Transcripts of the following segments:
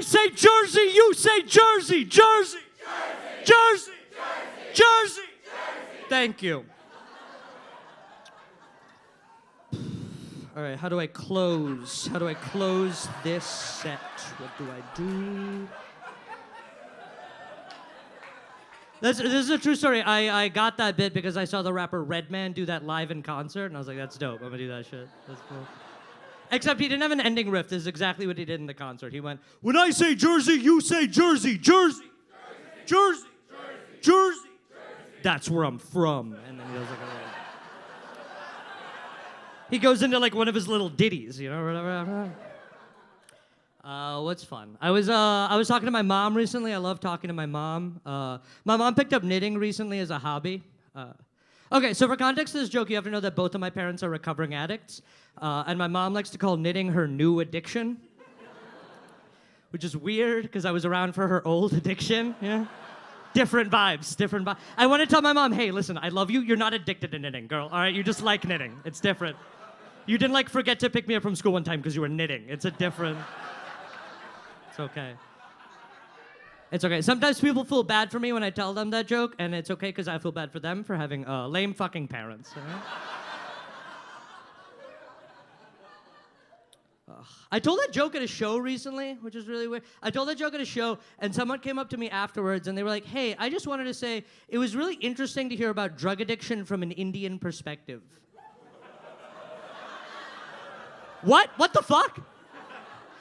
say Jersey, you say Jersey. Jersey. Jersey. Jersey. Jersey. Thank you. All right, how do I close? How do I close this set? What do I do? This is a true story. I got that bit because I saw the rapper Redman do that live in concert, and I was like, that's dope. I'm gonna do that shit. That's cool. Except he didn't have an ending riff. This is exactly what he did in the concert. He went, when I say Jersey, you say Jersey. Jersey. Jersey. Jersey. Jersey. That's where I'm from. And then he goes like a little... He goes into like one of his little ditties, you know, or whatever. What's fun? I was talking to my mom recently. I love talking to my mom. My mom picked up knitting recently as a hobby. Okay, so for context of this joke, you have to know that both of my parents are recovering addicts. And my mom likes to call knitting her new addiction. Which is weird, because I was around for her old addiction, yeah? Different vibes. I want to tell my mom, hey, listen, I love you. You're not addicted to knitting, girl, all right? You just like knitting. It's different. You didn't, like, forget to pick me up from school one time because you were knitting. It's a different... It's okay. It's okay. Sometimes people feel bad for me when I tell them that joke, and it's okay because I feel bad for them for having lame fucking parents. I told that joke at a show recently, which is really weird. I told that joke at a show, and someone came up to me afterwards, and they were like, hey, I just wanted to say, it was really interesting to hear about drug addiction from an Indian perspective. What? What the fuck?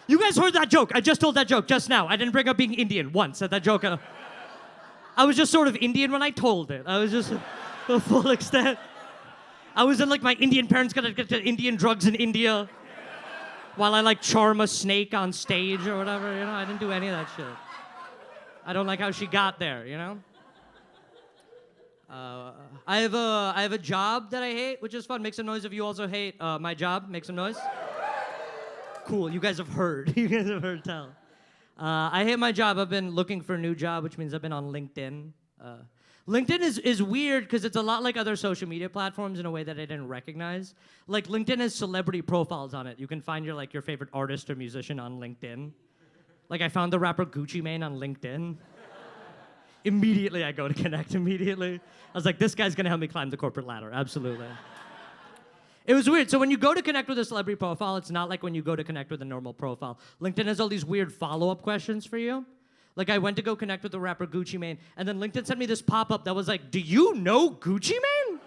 You guys heard that joke. I just told that joke just now. I didn't bring up being Indian once at that joke. I was just sort of Indian when I told it. I was just the full extent. I was in like my Indian parents gonna get to Indian drugs in India while I like charm a snake on stage or whatever, you know? I didn't do any of that shit. I don't like how she got there, you know? I have a job that I hate, which is fun. Make some noise if you also hate my job. Make some noise. Cool, you guys have heard. You guys have heard tell. I hate my job. I've been looking for a new job, which means I've been on LinkedIn. LinkedIn is weird because it's a lot like other social media platforms in a way that I didn't recognize. Like, LinkedIn has celebrity profiles on it. You can find your favorite artist or musician on LinkedIn. Like, I found the rapper Gucci Mane on LinkedIn. Immediately, I go to connect immediately. I was like, this guy's gonna help me climb the corporate ladder, absolutely. It was weird. So when you go to connect with a celebrity profile, it's not like when you go to connect with a normal profile. LinkedIn has all these weird follow-up questions for you. Like, I went to go connect with the rapper Gucci Mane, and then LinkedIn sent me this pop-up that was like, do you know Gucci Mane?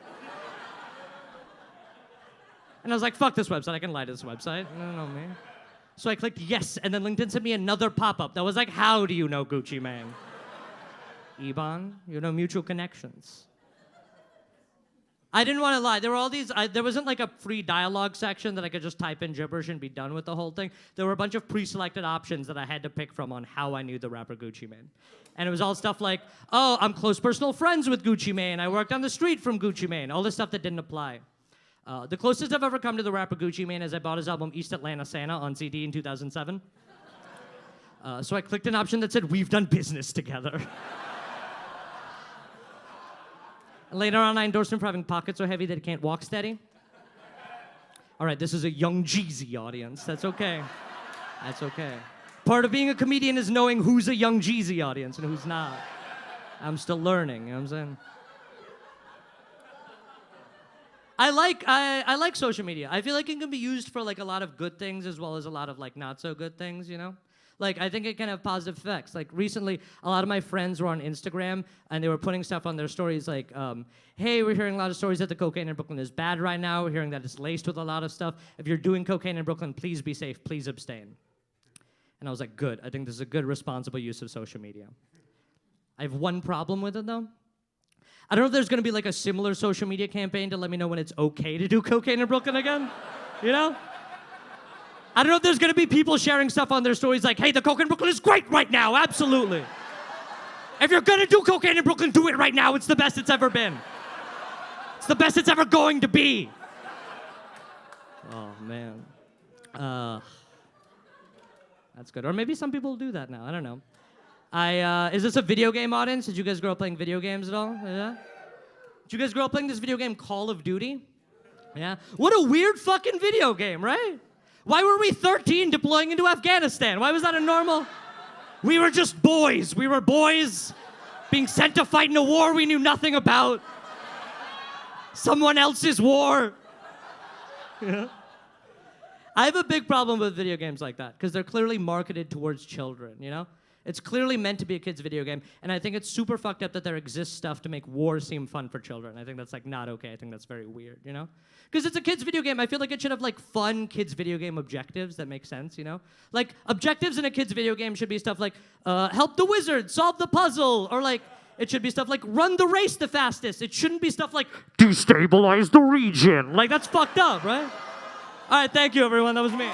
And I was like, fuck this website. I can lie to this website. I don't know me. So I clicked yes, and then LinkedIn sent me another pop-up that was like, how do you know Gucci Mane? Ibhan, you know mutual connections. I didn't want to lie. There were all these, there wasn't like a free dialogue section that I could just type in gibberish and be done with the whole thing. There were a bunch of pre-selected options that I had to pick from on how I knew the rapper Gucci Mane. And it was all stuff like, oh, I'm close personal friends with Gucci Mane. I worked on the street from Gucci Mane. All this stuff that didn't apply. The closest I've ever come to the rapper Gucci Mane is I bought his album East Atlanta Santa on CD in 2007. So I clicked an option that said, we've done business together. Later on, I endorsed him for having pockets so heavy that he can't walk steady. All right, this is a young Jeezy audience. That's okay. That's okay. Part of being a comedian is knowing who's a young Jeezy audience and who's not. I'm still learning, you know what I'm saying? I like social media. I feel like it can be used for like a lot of good things as well as a lot of like not so good things, you know? Like, I think it can have positive effects. Like, recently, a lot of my friends were on Instagram, and they were putting stuff on their stories like, hey, we're hearing a lot of stories that the cocaine in Brooklyn is bad right now. We're hearing that it's laced with a lot of stuff. If you're doing cocaine in Brooklyn, please be safe. Please abstain. And I was like, good. I think this is a good, responsible use of social media. I have one problem with it, though. I don't know if there's going to be, like, a similar social media campaign to let me know when it's okay to do cocaine in Brooklyn again. You know? I don't know if there's gonna be people sharing stuff on their stories like, hey, the coke in Brooklyn is great right now, absolutely. If you're gonna do cocaine in Brooklyn, do it right now. It's the best it's ever been. It's the best it's ever going to be. Oh, man. That's good. Or maybe some people do that now, I don't know. Is this a video game audience? Did you guys grow up playing video games at all? Yeah? Did you guys grow up playing this video game, Call of Duty? Yeah? What a weird fucking video game, right? Why were we 13 deploying into Afghanistan? Why was that a normal... We were just boys. We were boys being sent to fight in a war we knew nothing about. Someone else's war. Yeah. I have a big problem with video games like that because they're clearly marketed towards children, you know? It's clearly meant to be a kid's video game, and I think it's super fucked up that there exists stuff to make war seem fun for children. I think that's like not okay. I think that's very weird, you know? Because it's a kid's video game. I feel like it should have like fun kids video game objectives that make sense, you know? Like objectives in a kid's video game should be stuff like help the wizard solve the puzzle, or like it should be stuff like run the race the fastest. It shouldn't be stuff like destabilize the region. Like that's fucked up, right? All right, thank you everyone. That was me.